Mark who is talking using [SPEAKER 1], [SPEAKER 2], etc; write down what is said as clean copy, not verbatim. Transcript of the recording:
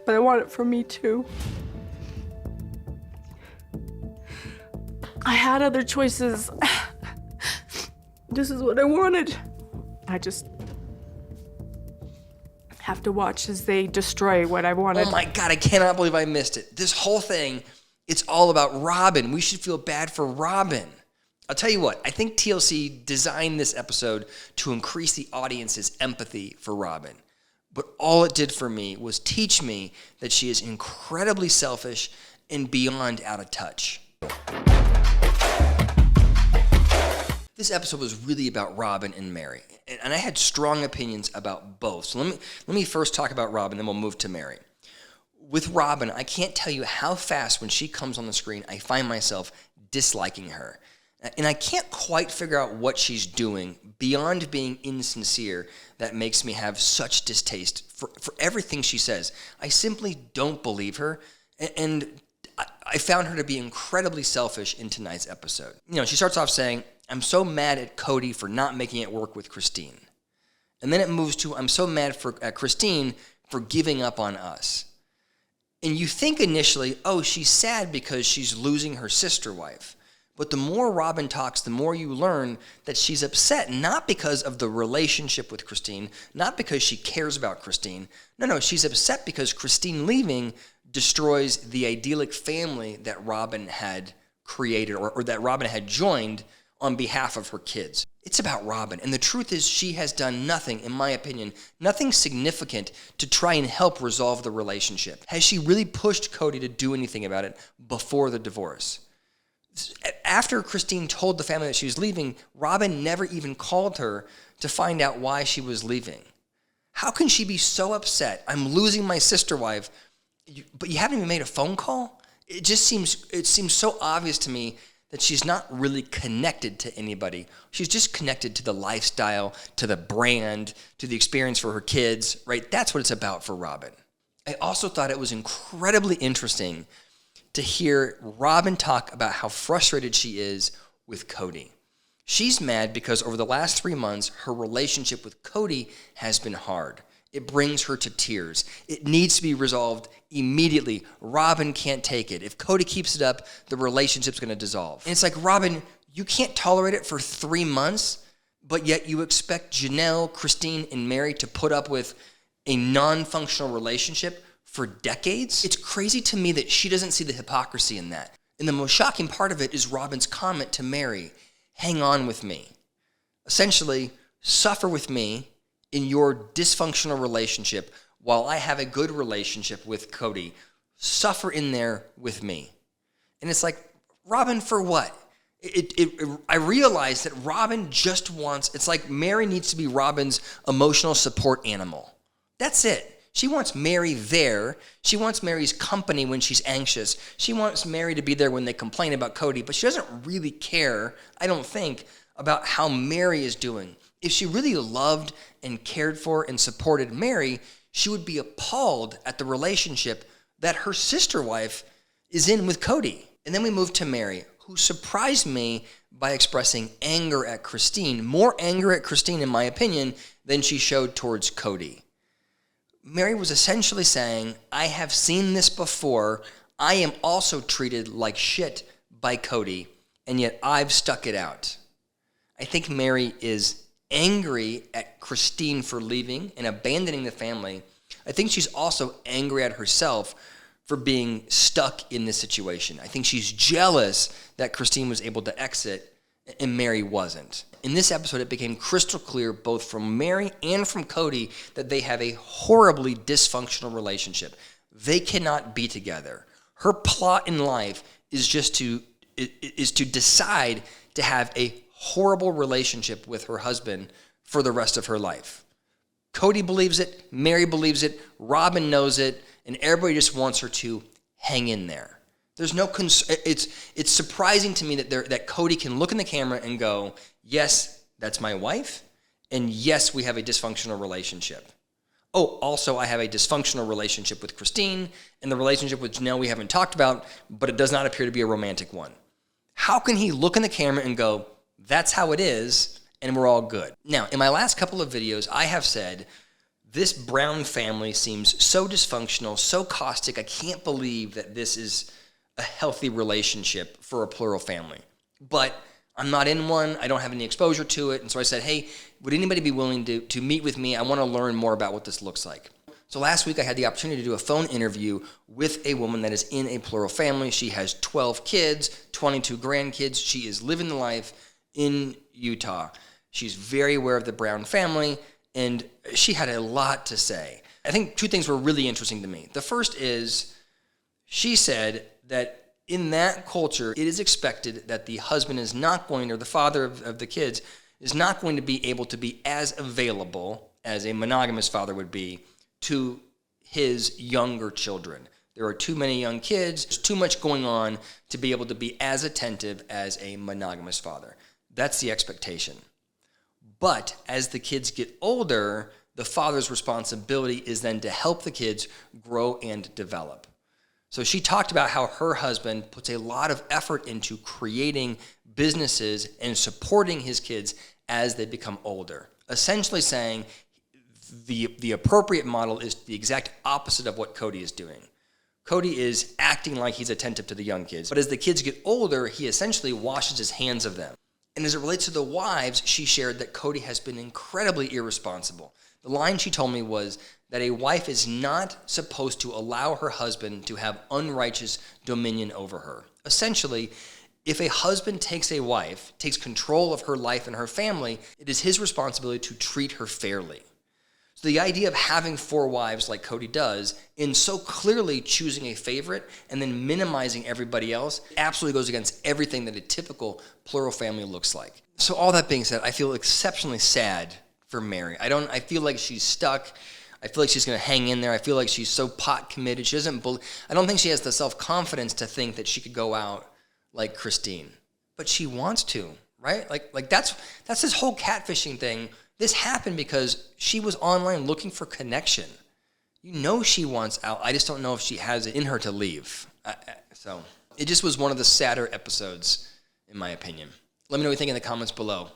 [SPEAKER 1] but I want it for me too. I had other choices. This is what I wanted. I just have to watch as they destroy what I wanted.
[SPEAKER 2] Oh my God, I cannot believe I missed it. This whole thing, it's all about Robyn. We should feel bad for Robyn. I'll tell you what, I think TLC designed this episode to increase the audience's empathy for Robyn. But all it did for me was teach me that she is incredibly selfish and beyond out of touch. This episode was really about Robyn and Meri, and I had strong opinions about both. So let me first talk about Robyn, then we'll move to Meri. With Robyn, I can't tell you how fast when she comes on the screen, I find myself disliking her. And I can't quite figure out what she's doing beyond being insincere that makes me have such distaste for everything she says. I simply don't believe her, and I found her to be incredibly selfish in tonight's episode. You know, she starts off saying, I'm so mad at Kody for not making it work with Christine. And then it moves to, I'm so mad at Christine for giving up on us. And you think initially, oh, she's sad because she's losing her sister wife. But the more Robyn talks, the more you learn that she's upset, not because of the relationship with Christine, not because she cares about Christine. No, she's upset because Christine leaving destroys the idyllic family that Robyn had created or that Robyn had joined on behalf of her kids. It's about Robyn, and the truth is she has done nothing, in my opinion, nothing significant to try and help resolve the relationship. Has she really pushed Kody to do anything about it before the divorce? After Christine told the family that she was leaving, Robyn never even called her to find out why she was leaving. How can she be so upset? I'm losing my sister wife, but you haven't even made a phone call? It seems so obvious to me that she's not really connected to anybody. She's just connected to the lifestyle, to the brand, to the experience for her kids, right? That's what it's about for Robyn. I also thought it was incredibly interesting to hear Robyn talk about how frustrated she is with Kody. She's mad because over the last 3 months, her relationship with Kody has been hard. It brings her to tears. It needs to be resolved immediately. Robyn can't take it. If Kody keeps it up, the relationship's going to dissolve. And it's like, Robyn, you can't tolerate it for 3 months, but yet you expect Janelle, Christine, and Meri to put up with a non-functional relationship for decades? It's crazy to me that she doesn't see the hypocrisy in that. And the most shocking part of it is Robyn's comment to Meri, hang on with me. Essentially, suffer with me in your dysfunctional relationship while I have a good relationship with Kody. Suffer in there with me. And it's like, Robyn, for what? I realize that Robyn just wants, it's like Meri needs to be Robyn's emotional support animal. That's it. She wants Meri there. She wants Meri's company when she's anxious. She wants Meri to be there when they complain about Kody, but she doesn't really care, I don't think, about how Meri is doing. If she really loved and cared for and supported Meri, she would be appalled at the relationship that her sister wife is in with Kody. And then we move to Meri, who surprised me by expressing anger at Christine, more anger at Christine, in my opinion, than she showed towards Kody. Meri was essentially saying, I have seen this before. I am also treated like shit by Kody, and yet I've stuck it out. I think Meri is angry at Christine for leaving and abandoning the family. I think she's also angry at herself for being stuck in this situation. I think she's jealous that Christine was able to exit and Meri wasn't. In this episode, it became crystal clear both from Meri and from Kody that they have a horribly dysfunctional relationship. They cannot be together. Her plot in life is to decide to have a horrible relationship with her husband for the rest of her life. Kody believes it, Meri believes it, Robyn knows it, and everybody just wants her to hang in there. There's no it's surprising to me that Kody can look in the camera and go, yes, that's my wife, and yes, we have a dysfunctional relationship. Oh, also, I have a dysfunctional relationship with Christine, and the relationship with Janelle we haven't talked about, but it does not appear to be a romantic one. How can he look in the camera and go, that's how it is, and we're all good? Now, in my last couple of videos, I have said this Brown family seems so dysfunctional, so caustic. I can't believe that this is a healthy relationship for a plural family. But I'm not in one. I don't have any exposure to it. And so I said, hey, would anybody be willing to meet with me? I want to learn more about what this looks like. So last week I had the opportunity to do a phone interview with a woman that is in a plural family. She has 12 kids, 22 grandkids. She is living the life in Utah. She's very aware of the Brown family, and she had a lot to say. I think two things were really interesting to me. The first is she said that in that culture, it is expected that the husband is not going, or the father of the kids, is not going to be able to be as available as a monogamous father would be to his younger children. There are too many young kids, there's too much going on to be able to be as attentive as a monogamous father. That's the expectation. But as the kids get older, the father's responsibility is then to help the kids grow and develop. So she talked about how her husband puts a lot of effort into creating businesses and supporting his kids as they become older, essentially saying the appropriate model is the exact opposite of what Kody is doing. Kody is acting like he's attentive to the young kids, but as the kids get older, he essentially washes his hands of them. And as it relates to the wives, she shared that Kody has been incredibly irresponsible. The line she told me was that a wife is not supposed to allow her husband to have unrighteous dominion over her. Essentially, if a husband takes a wife, takes control of her life and her family, it is his responsibility to treat her fairly. So the idea of having 4 wives like Kody does, in so clearly choosing a favorite and then minimizing everybody else, absolutely goes against everything that a typical plural family looks like. So all that being said, I feel exceptionally sad for Meri. I feel like she's stuck. I feel like she's going to hang in there. I feel like she's so pot committed. I don't think she has the self-confidence to think that she could go out like Christine. But she wants to, right? Like that's this whole catfishing thing. This happened because she was online looking for connection. You know she wants out. I just don't know if she has it in her to leave. So it just was one of the sadder episodes, in my opinion. Let me know what you think in the comments below.